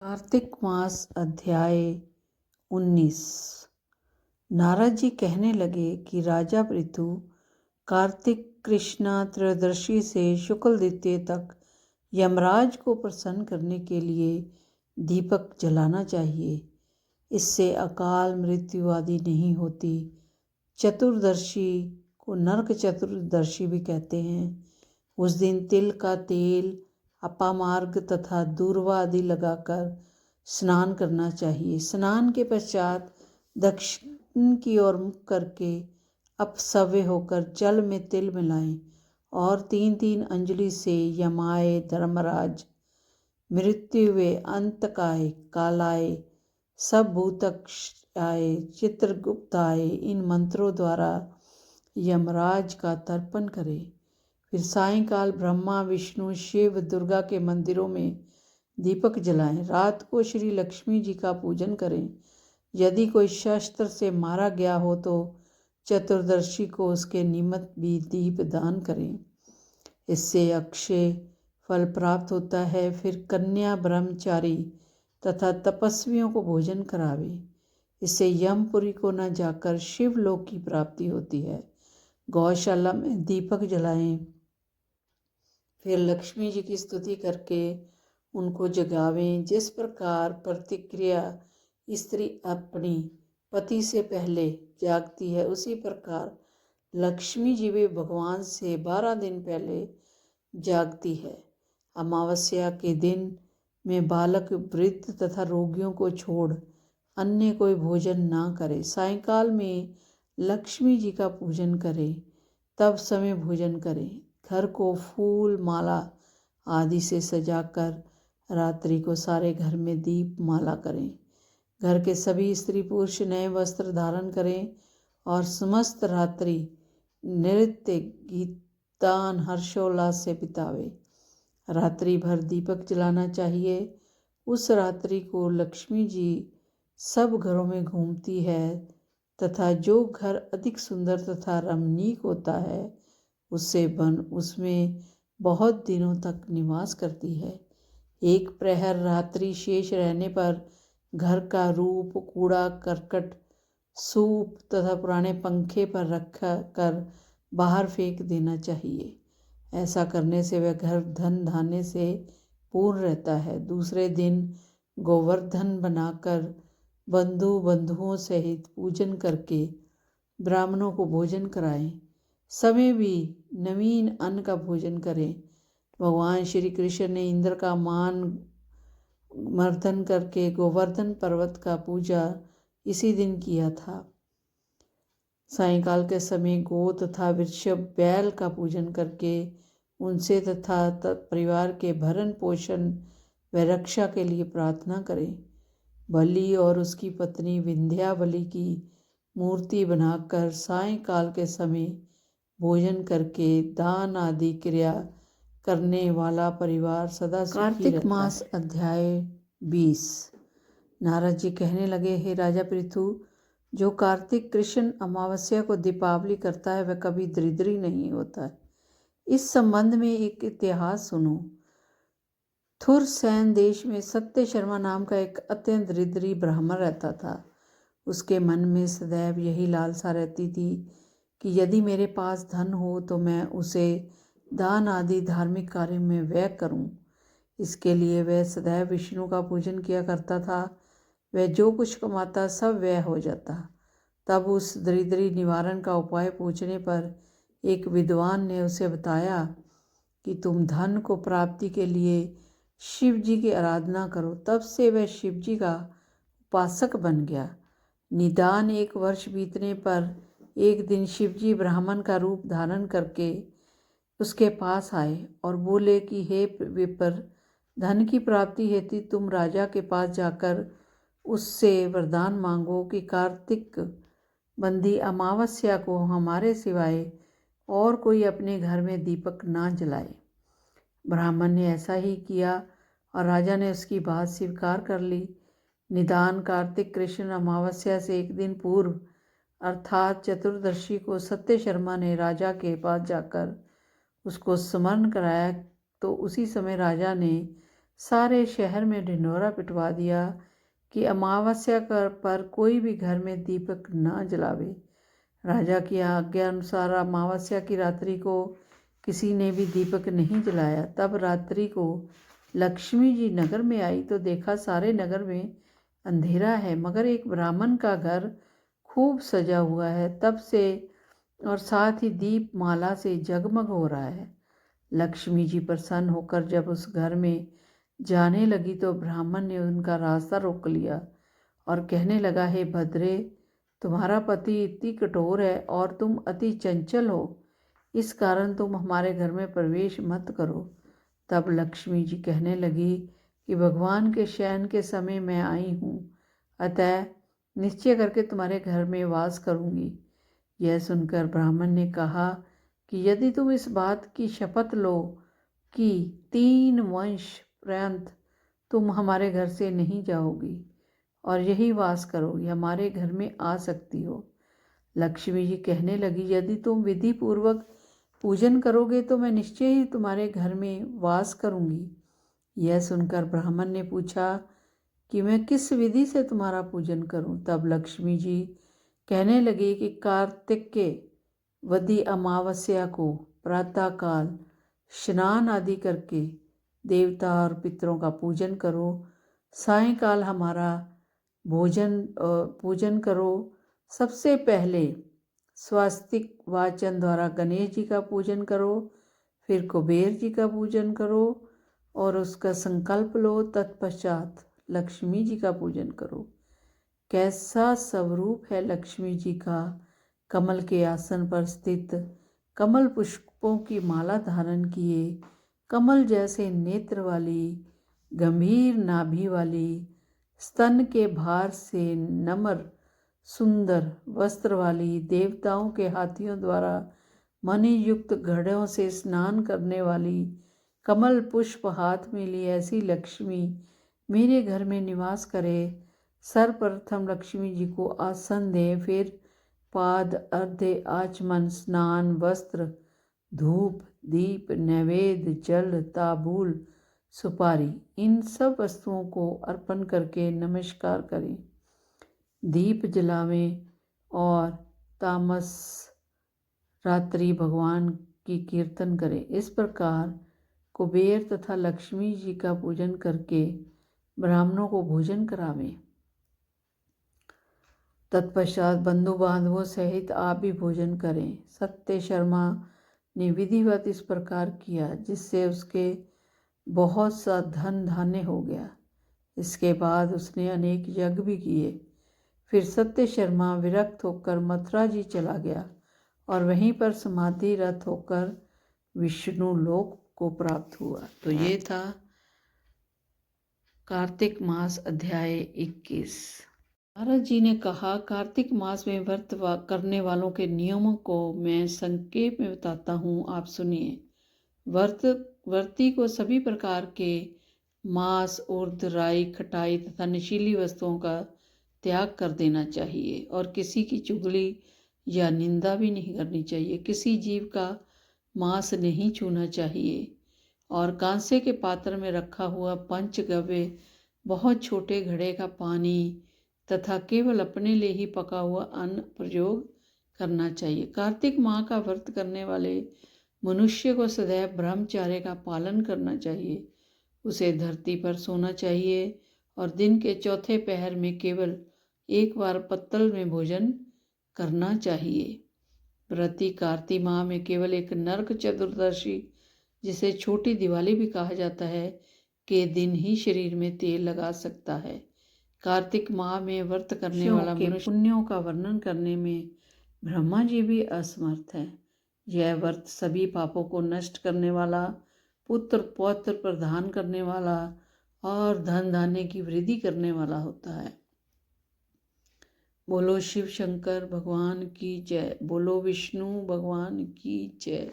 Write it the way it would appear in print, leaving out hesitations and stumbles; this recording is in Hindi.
कार्तिक मास अध्याय 19। नारद जी कहने लगे कि राजा पृथु कार्तिक कृष्णा त्रयोदशी से शुक्ल द्वितीय तक यमराज को प्रसन्न करने के लिए दीपक जलाना चाहिए। इससे अकाल मृत्यु आदि नहीं होती। चतुर्दशी को नरक चतुर्दशी भी कहते हैं। उस दिन तिल का तेल, अपामार्ग तथा दूर्वा आदि लगाकर स्नान करना चाहिए। स्नान के पश्चात दक्षिण की ओर मुख करके अपसव्य होकर जल में तिल मिलाएं और 3-3 अंजलि से यमाय, धर्मराज, मृत्युवे, अंतकाय, कालाय, सब भूतक्षाय, चित्रगुप्ताय इन मंत्रों द्वारा यमराज का तर्पण करें। फिर सायंकाल ब्रह्मा, विष्णु, शिव, दुर्गा के मंदिरों में दीपक जलाएं। रात को श्री लक्ष्मी जी का पूजन करें। यदि कोई शस्त्र से मारा गया हो तो चतुर्दशी को उसके निमित्त भी दीप दान करें। इससे अक्षय फल प्राप्त होता है। फिर कन्या, ब्रह्मचारी तथा तपस्वियों को भोजन करावे। इससे यमपुरी को न जाकर शिवलोक की प्राप्ति होती है। गौशाला में दीपक जलाएं। फिर लक्ष्मी जी की स्तुति करके उनको जगावें। जिस प्रकार प्रतिक्रिया स्त्री अपनी पति से पहले जागती है, उसी प्रकार लक्ष्मी जी भी भगवान से 12 दिन पहले जागती है। अमावस्या के दिन में बालक, वृद्ध तथा रोगियों को छोड़ अन्य कोई भोजन ना करे। सायंकाल में लक्ष्मी जी का पूजन करें, तब समय भोजन करें। घर को फूल, माला आदि से सजाकर रात्रि को सारे घर में दीप माला करें। घर के सभी स्त्री पुरुष नए वस्त्र धारण करें और समस्त रात्रि नृत्य, गीतान, हर्षोल्लास से बितावे। रात्रि भर दीपक जलाना चाहिए। उस रात्रि को लक्ष्मी जी सब घरों में घूमती है तथा जो घर अधिक सुंदर तथा रमणीक होता है उसमें बहुत दिनों तक निवास करती है। एक प्रहर रात्रि शेष रहने पर घर का रूप, कूड़ा करकट, सूप तथा पुराने पंखे पर रख कर बाहर फेंक देना चाहिए। ऐसा करने से वह घर धन धान्य से पूर्ण रहता है। दूसरे दिन गोवर्धन बनाकर बंधुओं सहित पूजन करके ब्राह्मणों को भोजन कराएं। समय भी नवीन अन्न का भोजन करें। भगवान श्री कृष्ण ने इंद्र का मान मर्दन करके गोवर्धन पर्वत का पूजा इसी दिन किया था। सायंकाल के समय गौ तथा वृषभ, बैल का पूजन करके उनसे तथा परिवार के भरण पोषण व रक्षा के लिए प्रार्थना करें। बलि और उसकी पत्नी विंध्याबली की मूर्ति बनाकर सायंकाल के समय भोजन करके दान आदि क्रिया करने वाला परिवार सदा सुखी रहता है। कार्तिक मास अध्याय 20। नारद जी कहने लगे, हे राजा पृथु, जो कार्तिक कृष्ण अमावस्या को दीपावली करता है वह कभी दरिद्री नहीं होता है। इस संबंध में एक इतिहास सुनो। थुरसैन देश में सत्य शर्मा नाम का एक अत्यंत दरिद्री ब्राह्मण रहता था। उसके मन में सदैव यही लालसा रहती थी कि यदि मेरे पास धन हो तो मैं उसे दान आदि धार्मिक कार्य में व्यय करूं। इसके लिए वह सदैव विष्णु का पूजन किया करता था। वह जो कुछ कमाता सब व्यय हो जाता। तब उस दरिद्री निवारण का उपाय पूछने पर एक विद्वान ने उसे बताया कि तुम धन को प्राप्ति के लिए शिव जी की आराधना करो। तब से वह शिव जी का उपासक बन गया। निदान 1 वर्ष बीतने पर एक दिन शिवजी ब्राह्मण का रूप धारण करके उसके पास आए और बोले कि हे विप्र, धन की प्राप्ति हेतु तुम राजा के पास जाकर उससे वरदान मांगो कि कार्तिक बंदी अमावस्या को हमारे सिवाय और कोई अपने घर में दीपक ना जलाए। ब्राह्मण ने ऐसा ही किया और राजा ने उसकी बात स्वीकार कर ली। निदान कार्तिक कृष्ण अमावस्या से एक दिन पूर्व अर्थात चतुर्दशी को सत्य शर्मा ने राजा के पास जाकर उसको स्मरण कराया तो उसी समय राजा ने सारे शहर में ढिंढोरा पिटवा दिया कि अमावस्या पर कोई भी घर में दीपक न जलावे। राजा की आज्ञा अनुसार अमावस्या की रात्रि को किसी ने भी दीपक नहीं जलाया। तब रात्रि को लक्ष्मी जी नगर में आई तो देखा सारे नगर में अंधेरा है, मगर एक ब्राह्मण का घर खूब सजा हुआ है तब से, और साथ ही दीप माला से जगमग हो रहा है। लक्ष्मी जी प्रसन्न होकर जब उस घर में जाने लगी तो ब्राह्मण ने उनका रास्ता रोक लिया और कहने लगा, हे भद्रे, तुम्हारा पति इतनी कठोर है और तुम अति चंचल हो, इस कारण तुम हमारे घर में प्रवेश मत करो। तब लक्ष्मी जी कहने लगी कि भगवान के शयन के समय मैं आई हूँ, अतः निश्चय करके तुम्हारे घर में वास करूँगी। यह सुनकर ब्राह्मण ने कहा कि यदि तुम इस बात की शपथ लो कि 3 वंश पर्यंत तुम हमारे घर से नहीं जाओगी और यही वास करोगी, हमारे घर में आ सकती हो। लक्ष्मी जी कहने लगी, यदि तुम विधि पूर्वक पूजन करोगे तो मैं निश्चय ही तुम्हारे घर में वास करूंगी। यह सुनकर ब्राह्मण ने पूछा कि मैं किस विधि से तुम्हारा पूजन करूं। तब लक्ष्मी जी कहने लगी कि कार्तिकेय वदी अमावस्या को प्रातःकाल स्नान आदि करके देवता और पितरों का पूजन करो, सायंकाल हमारा पूजन करो। सबसे पहले स्वास्तिक वाचन द्वारा गणेश जी का पूजन करो, फिर कुबेर जी का पूजन करो और उसका संकल्प लो, तत्पश्चात लक्ष्मी जी का पूजन करो। कैसा स्वरूप है लक्ष्मी जी का! कमल के आसन पर स्थित, कमल पुष्पों की माला धारण किए, कमल जैसे नेत्र वाली, गंभीर नाभि वाली, स्तन के भार से नम्र सुंदर वस्त्र वाली, देवताओं के हाथियों द्वारा मणियुक्त घड़ों से स्नान करने वाली, कमल पुष्प हाथ में ली ऐसी लक्ष्मी मेरे घर में निवास करे। सर्वप्रथम लक्ष्मी जी को आसन दें, फिर पाद, अर्घ्य, आचमन, स्नान, वस्त्र, धूप, दीप, नैवेद्य, जल, तांबूल, सुपारी, इन सब वस्तुओं को अर्पण करके नमस्कार करें, दीप जलावें और तामस रात्रि भगवान की कीर्तन करें। इस प्रकार कुबेर तथा लक्ष्मी जी का पूजन करके ब्राह्मणों को भोजन करावें। तत्पश्चात बंधु बांधवों सहित आप भी भोजन करें। सत्य शर्मा ने विधिवत इस प्रकार किया, जिससे उसके बहुत सा धन धान्य हो गया। इसके बाद उसने अनेक यज्ञ भी किए। फिर सत्य शर्मा विरक्त होकर मथुरा जी चला गया और वहीं पर समाधिरत होकर विष्णु लोक को प्राप्त हुआ। तो ये था कार्तिक मास अध्याय 21। नारद जी ने कहा, कार्तिक मास में व्रत करने वालों के नियमों को मैं संक्षेप में बताता हूँ, आप सुनिए। व्रती को सभी प्रकार के मांस, उर्द, राई, खटाई तथा नशीली वस्तुओं का त्याग कर देना चाहिए और किसी की चुगली या निंदा भी नहीं करनी चाहिए। किसी जीव का मांस नहीं छूना चाहिए और कांसे के पात्र में रखा हुआ पंचगव्य, बहुत छोटे घड़े का पानी तथा केवल अपने लिए ही पका हुआ अन्न प्रयोग करना चाहिए। कार्तिक माह का व्रत करने वाले मनुष्य को सदैव ब्रह्मचर्य का पालन करना चाहिए। उसे धरती पर सोना चाहिए और दिन के चौथे पहर में केवल एक बार पत्तल में भोजन करना चाहिए। व्रती कार्तिक माह में केवल एक नरक चतुर्दशी, जिसे छोटी दिवाली भी कहा जाता है, के दिन ही शरीर में तेल लगा सकता है। कार्तिक माह में व्रत करने वाला मनुष्य पुण्यों का वर्णन करने में ब्रह्मा जी भी असमर्थ है। यह व्रत सभी पापों को नष्ट करने वाला, पुत्र पौत्र प्रदान करने वाला और धन धान्य की वृद्धि करने वाला होता है। बोलो शिव शंकर भगवान की जय, बोलो विष्णु भगवान की जय।